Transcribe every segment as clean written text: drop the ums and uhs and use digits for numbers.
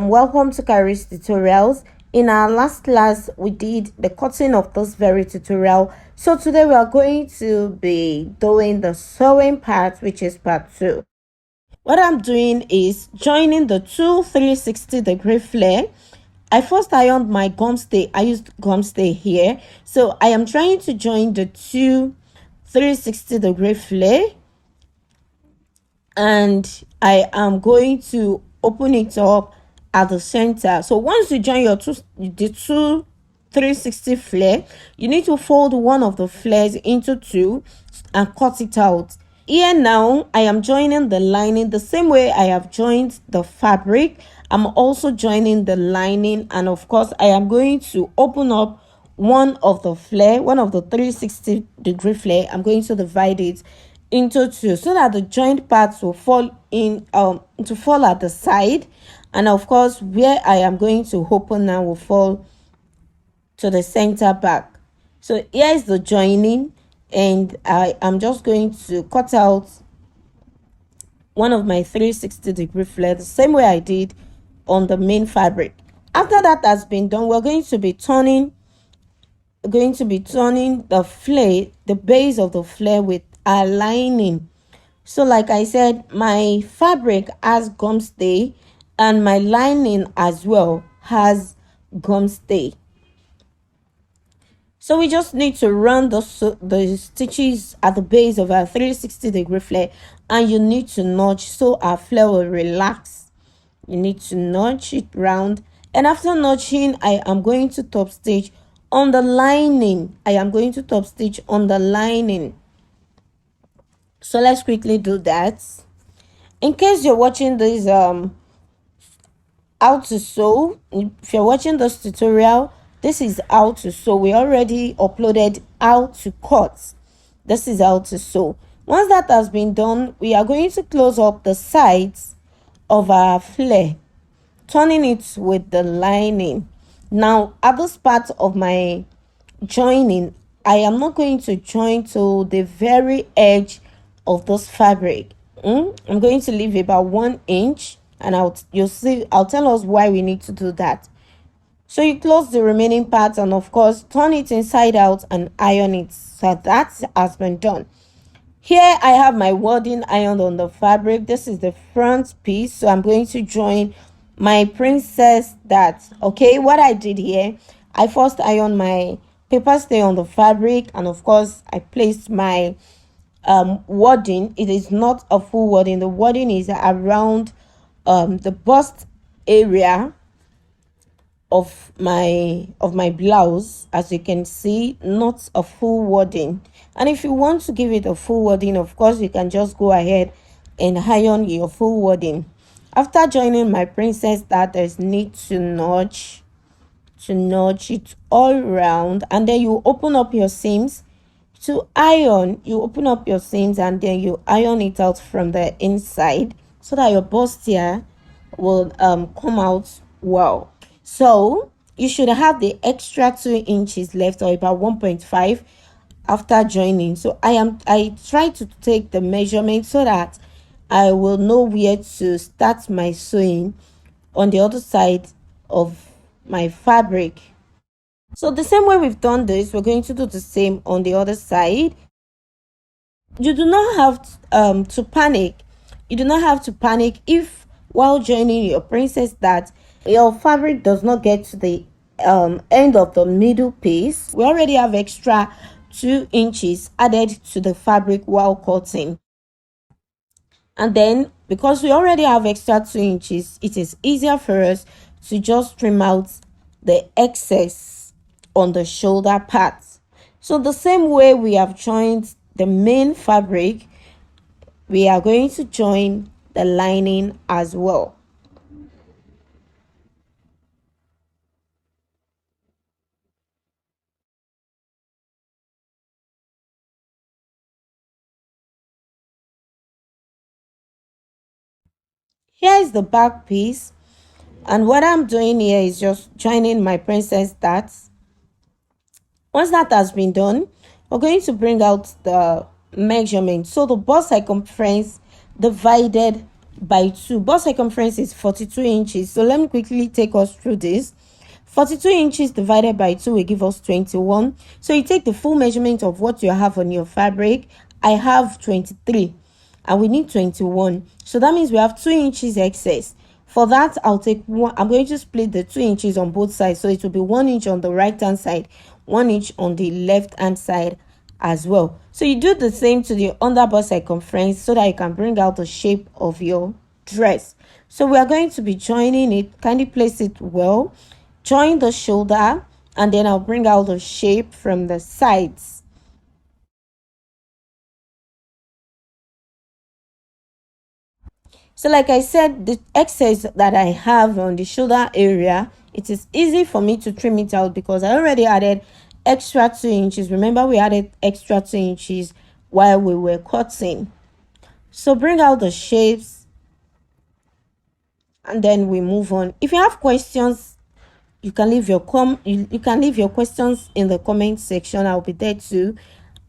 Welcome to Kharis tutorials. In our last class we did the cutting of this very tutorial, so today we are going to be doing the sewing part, which is part 2. What I'm doing is joining the two 360-degree flare. I first ironed my gum stay. I used gum stay here, so I am trying to join the two 360-degree flare, and I am going to open it up at the center. So once you join the two 360 flare, you need to fold one of the flares into two and cut it out. Here now I am joining the lining the same way I have joined the fabric. I'm also joining the lining, and of course I am going to open up one of the 360-degree flare. I'm going to divide it into two so that the joint parts will fall at the side, and of course where I am going to open now will fall to the center back. So here is the joining, and I am just going to cut out one of my 360-degree flare the same way I did on the main fabric. After that has been done, we're going to be turning the flare, the base of the flare, with our lining. So like I said, my fabric has gum stay and my lining as well has gum stay. So we just need to run the stitches at the base of our 360-degree flare, and you need to notch so our flare will relax. You need to notch it round, and after notching, I am going to top stitch on the lining. So let's quickly do that. In case you're watching this how to sew, if you're watching this tutorial, this is how to sew. We already uploaded how to cut. This is how to sew. Once that has been done, we are going to close up the sides of our flare, turning it with the lining. Now at this part of my joining, I am not going to join to the very edge of this fabric. I'm going to leave about 1 inch, and I'll tell us why we need to do that. So you close the remaining part, and of course turn it inside out and iron it. So that has been done. Here I have my wadding ironed on the fabric. This is the front piece, so I'm going to join my princess dart. Okay, what I did here, I first ironed my paper stay on the fabric, and of course I placed my wadding. It is not a full wadding. The wadding is around the bust area of my blouse, as you can see, not a full wadding. And if you want to give it a full wadding, of course you can just go ahead and iron your full wadding. After joining my princess dart, there's need to notch it all around, and then you open up your seams to iron. You open up your seams and then you iron it out from the inside so that your bustier will come out well. So you should have the extra 2 inches left, or about 1.5, after joining. So I try to take the measurement so that I will know where to start my sewing on the other side of my fabric. So the same way we've done this, we're going to do the same on the other side. You do not have to panic. You do not have to panic if while joining your princess dart your fabric does not get to the end of the middle piece. We already have extra 2 inches added to the fabric while cutting, and then because we already have extra 2 inches, it is easier for us to just trim out the excess on the shoulder part. So the same way we have joined the main fabric, we are going to join the lining as well. Here is the back piece, and what I'm doing here is just joining my princess dart. Once that has been done, we're going to bring out the measurement. So the bust circumference divided by 2. Bust circumference is 42 inches. So let me quickly take us through this. 42 inches divided by 2 will give us 21. So you take the full measurement of what you have on your fabric. I have 23 and we need 21. So that means we have 2 inches excess. For that, I'll take one. I'm going to split the 2 inches on both sides. So it will be 1 inch on the right hand side, 1 inch on the left hand side as well. So you do the same to the under bust circumference so that you can bring out the shape of your dress. So we are going to be joining it. Kindly place it well. Join the shoulder and then I'll bring out the shape from the sides. So like I said, the excess that I have on the shoulder area, it is easy for me to trim it out because I already added extra 2 inches. Remember, we added extra 2 inches while we were cutting. So bring out the shapes and then we move on. If you have questions, you can leave your questions in the comment section. I'll be there to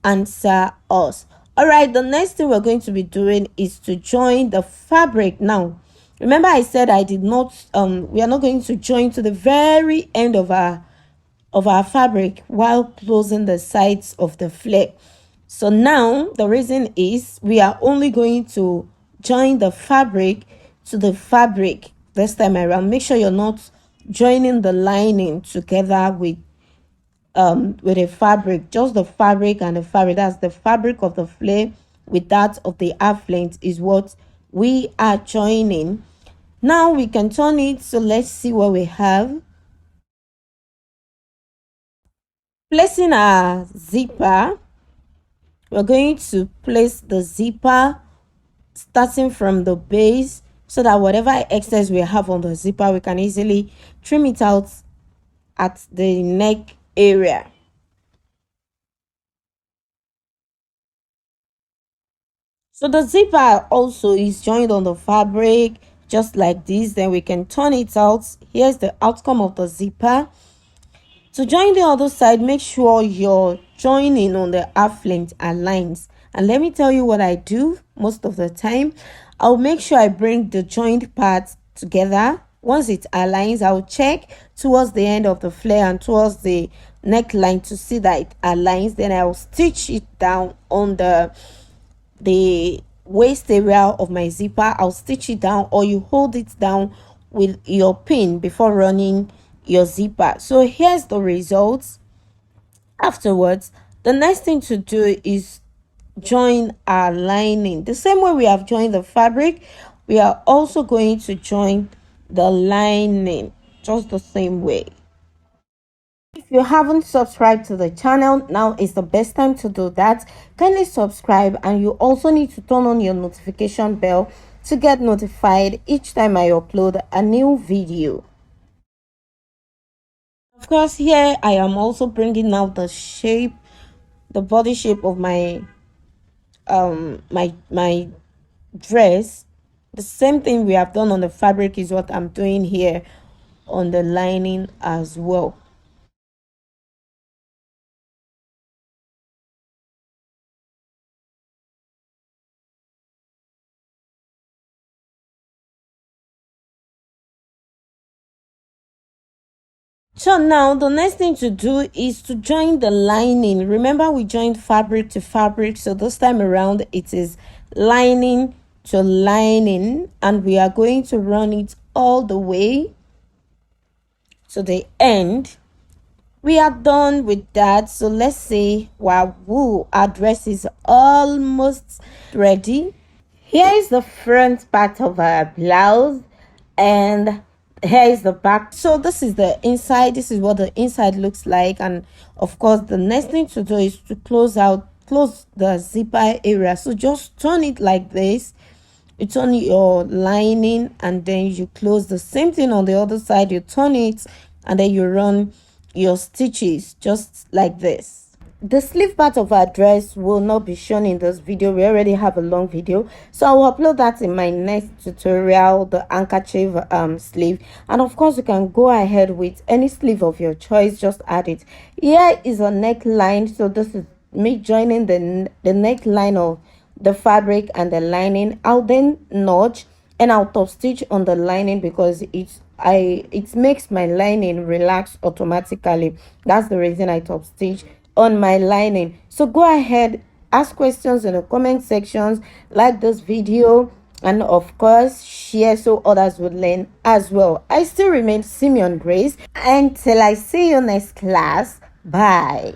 answer us. All right, the next thing we're going to be doing is to join the fabric. Now remember, I said I did not we are not going to join to the very end of our fabric while closing the sides of the flare. So now the reason is we are only going to join the fabric to the fabric this time around. Make sure you're not joining the lining together with a fabric. Just the fabric and the fabric, that's the fabric of the flare with that of the half length, is what we are joining. Now we can turn it. So let's see what we have. Placing our zipper, we're going to place the zipper starting from the base so that whatever excess we have on the zipper, we can easily trim it out at the neck area. So the zipper also is joined on the fabric just like this. Then we can turn it out. Here's the outcome of the zipper. To join the other side, make sure your joining on the half length aligns. And let me tell you what I do most of the time. I'll make sure I bring the joined parts together. Once it aligns, I'll check towards the end of the flare and towards the neckline to see that it aligns. Then I'll stitch it down on the waist area of my zipper. I'll stitch it down, or you hold it down with your pin before running your zipper. So here's the results afterwards. The next thing to do is join our lining the same way we have joined the fabric. We are also going to join the lining just the same way. If you haven't subscribed to the channel, now is the best time to do that. Kindly subscribe, and you also need to turn on your notification bell to get notified each time I upload a new video. Of course, here I am also bringing out the shape, the body shape of my my dress. The same thing we have done on the fabric is what I'm doing here on the lining as well. So now the next thing to do is to join the lining. Remember, we joined fabric to fabric, so this time around it is lining to lining, and we are going to run it all the way to the end. We are done with that. So let's say, wow, our dress is almost ready. Here is the front part of our blouse, and here is the back. So this is the inside. This is what the inside looks like. And of course, the next thing to do is to close the zipper area. So just turn it like this. You turn your lining and then you close. The same thing on the other side. You turn it and then you run your stitches just like this. The sleeve part of our dress will not be shown in this video. We already have a long video, so I will upload that in my next tutorial, the handkerchief sleeve. And of course, you can go ahead with any sleeve of your choice, just add it. Here is a neckline. So this is me joining the neckline of the fabric and the lining. I'll then notch and I'll top stitch on the lining because it makes my lining relax automatically. That's the reason I top stitch on my lining. So go ahead, ask questions in the comment sections, like this video, and of course share so others would learn as well. I still remain Simeon Grace. Until I see you next class, bye.